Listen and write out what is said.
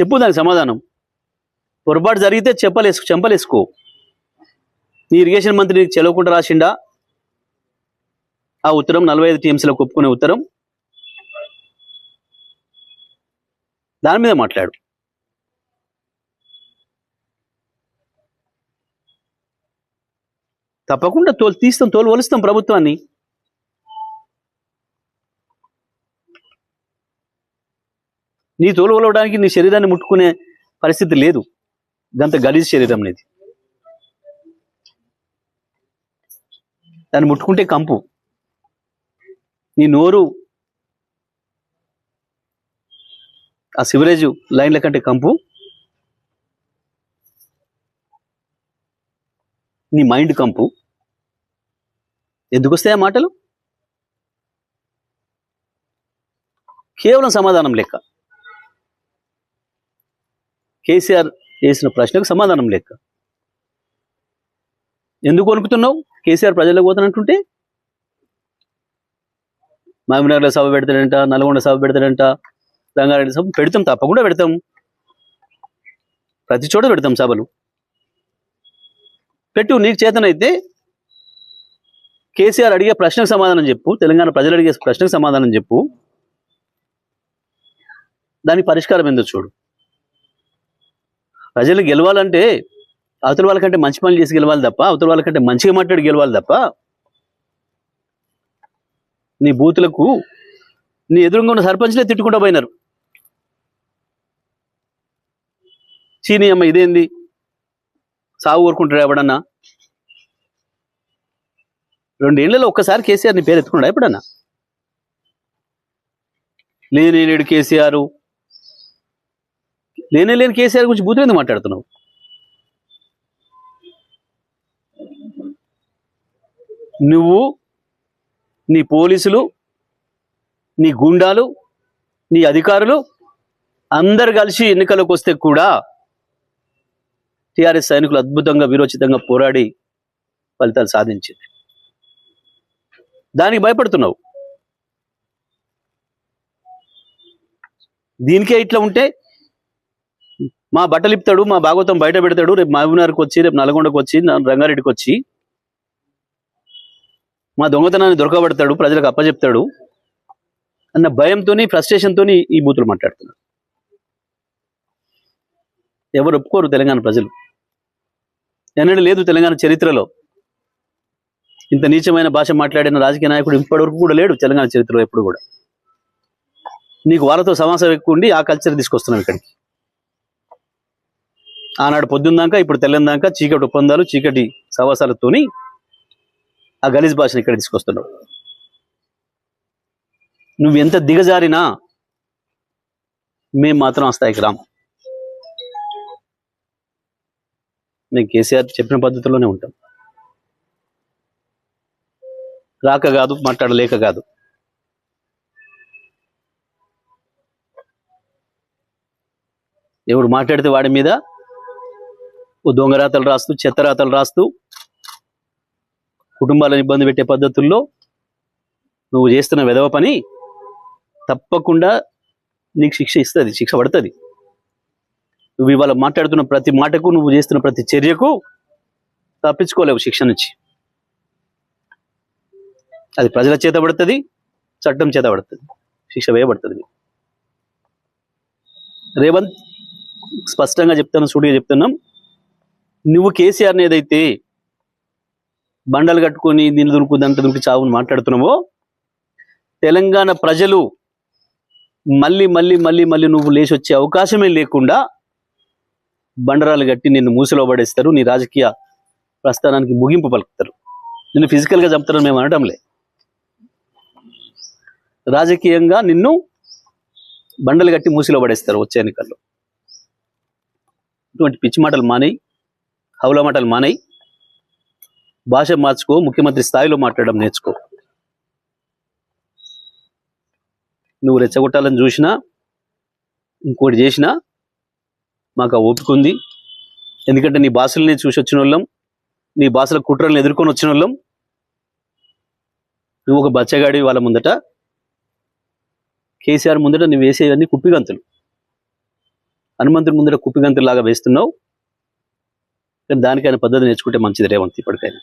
చెప్పు దానికి సమాధానం. పొరపాటు జరిగితే చెంపలేసుకో. నీ ఇరిగేషన్ మంత్రి నీకు చెలవకుండా రాసిండా ఆ ఉత్తరం? 45 టీఎంసీలకు ఒప్పుకునే ఉత్తరం, దాని మీద మాట్లాడు. తప్పకుండా తోలు ఒలుస్తాం ప్రభుత్వాన్ని. నీ తోలు ఒలవడానికి నీ శరీరాన్ని ముట్టుకునే పరిస్థితి లేదు. గంత గలీజ్ శరీరం నీది. దాన్ని ముట్టుకుంటే కంపు. నీ నోరు ఆ సివరేజ్ లైన్ల కంటే కంపు. నీ మైండ్ కంపు. ఎందుకు వస్తాయి ఆ మాటలు? కేవలం సమాధానం లెక్క. కేసీఆర్ వేసిన ప్రశ్నకు సమాధానం లెక్క. ఎందుకు వణుకుతున్నావు? కేసీఆర్ ప్రజలకు పోతానంటుంటే మహబూబ్నగర్లో సభ పెడతాడంట, నల్గొండ సభ పెడతాడంట, రంగారెడ్డి సభ పెడతాం, తప్పకుండా పెడతాం. ప్రతి చోట పెడతాం సభలు. పెట్టు. నీకు చేతనైతే కేసీఆర్ అడిగే ప్రశ్నకు సమాధానం చెప్పు. తెలంగాణ ప్రజలు అడిగే ప్రశ్నకు సమాధానం చెప్పు. దానికి పరిష్కారం ఏందో చూడు. ప్రజలు గెలవాలంటే అవతల వాళ్ళకంటే మంచి పనులు చేసి గెలవాలి తప్ప, అవతల వాళ్ళకంటే మంచిగా మాట్లాడి గెలవాలి తప్ప, నీ బూతులకు నీ ఎదురుగా ఉన్న సర్పంచ్లే తిట్టుకుంటూ పోయినారు. చీనీ అమ్మ ఇదేంది, సాగు కోరుకుంటాడు ఎవడన్నా? 2 ఏళ్లలో ఒక్కసారి కేసీఆర్ నీ పేరు ఎత్తుకున్నాడా ఎప్పుడన్నా? లేని కేసీఆర్, లేని కేసీఆర్ గురించి బూతులు ఎందుకు మాట్లాడుతున్నావు? నువ్వు, నీ పోలీసులు, నీ గుండాలు, నీ అధికారులు అందరు కలిసి ఎన్నికలకు వస్తే కూడా టీఆర్ఎస్ సైనికులు అద్భుతంగా వీరోచితంగా పోరాడి ఫలితాలు సాధించింది. దానికి భయపడుతున్నావు. దీనికే ఇట్లా ఉంటే మా బట్టలు ఇప్పుతాడు, మా భాగవతం బయట పెడతాడు, రేపు మహబూబ్నగర్కి వచ్చి, రేపు నల్గొండకు వచ్చి, రంగారెడ్డికి వచ్చి మా దొంగతనాన్ని దొరకబడతాడు, ప్రజలకు అప్పచెప్తాడు అన్న భయంతో, ఫ్రస్ట్రేషన్తో ఈ బూతులు మాట్లాడుతున్నారు. ఎవరు ఒప్పుకోరు తెలంగాణ ప్రజలు. ఎన్నడూ లేదు తెలంగాణ చరిత్రలో ఇంత నీచమైన భాష మాట్లాడిన రాజకీయ నాయకుడు ఇప్పటివరకు కూడా లేడు తెలంగాణ చరిత్రలో ఎప్పుడు కూడా. నీకు వాళ్ళతో సమాసం ఎక్కువ ఉండి ఆ కల్చర్ తీసుకొస్తున్నావు ఇక్కడికి. ఆనాడు పొద్దున్నాక ఇప్పుడు తెల్లందాక చీకటి ఒప్పందాలు, చీకటి సవాసాలతోని ఆ గలీజ్ భాషను ఇక్కడ తీసుకొస్తున్నావు. నువ్వు ఎంత దిగజారినా మేము మాత్రం ఆ స్థాయికి రాము. మేము కేసీఆర్ చెప్పిన పద్ధతిలోనే ఉంటాం. రాక కాదు, మాట్లాడలేక కాదు. ఎవడు మాట్లాడితే వాడి మీద ఓ దొంగరాతలు రాస్తూ, చెత్తరాతలు రాస్తూ, కుటుంబాలను ఇబ్బంది పెట్టే పద్ధతుల్లో నువ్వు చేస్తున్న వెధవ పని తప్పకుండా నీకు శిక్ష పడుతుంది. నువ్వు ఇవాళ మాట్లాడుతున్న ప్రతి మాటకు, నువ్వు చేస్తున్న ప్రతి చర్యకు తప్పించుకోలేవు శిక్ష నుంచి. అది ప్రజల చేత పడుతుంది, చట్టం చేత పడుతుంది, శిక్ష వేయబడుతుంది. రేవంత్ స్పష్టంగా చెప్తాను, సూటిగా చెప్తున్నాం. నువ్వు కేసీఆర్ని ఏదైతే బండలు కట్టుకొని దీన్ని దునుకు దంట దునికి చావుని మాట్లాడుతున్నావో, తెలంగాణ ప్రజలు మళ్ళీ మళ్ళీ మళ్ళీ మళ్ళీ నువ్వు లేచి వచ్చే అవకాశమే లేకుండా బండరాలు కట్టి నిన్ను మూసిలో పడేస్తారు. నీ రాజకీయ ప్రస్థానానికి ముగింపు పలుకుతారు. నిన్ను ఫిజికల్గా చంపుతారని మేము అనడంలే. రాజకీయంగా నిన్ను బండలు కట్టి మూసిలో పడేస్తారు వచ్చే ఎన్నికల్లో. ఇటువంటి పిచ్చి మాటలు మానేయి, హౌల మాటలు మానేయి, భాష మార్చుకో, ముఖ్యమంత్రి స్థాయిలో మాట్లాడడం నేర్చుకో. నువ్వు రెచ్చగొట్టాలని చూసినా, ఇంకోటి చేసినా మాకు ఆ ఓపిక ఉంది. ఎందుకంటే నీ భాషల్ని చూసి వచ్చిన వాళ్ళం, నీ భాషల కుట్రలను ఎదుర్కొని వచ్చిన వాళ్ళం. నువ్వు ఒక బచ్చగాడి వాళ్ళ ముందట, కేసీఆర్ ముందట నువ్వు వేసేవన్నీ కుప్పిగంతులు. హనుమంతుడి ముందర కుప్పిగంతులాగా వేస్తున్నావు. కానీ దానికైనా పద్ధతి నేర్చుకుంటే మంచిది రేవంత్ ఇప్పటికైనా.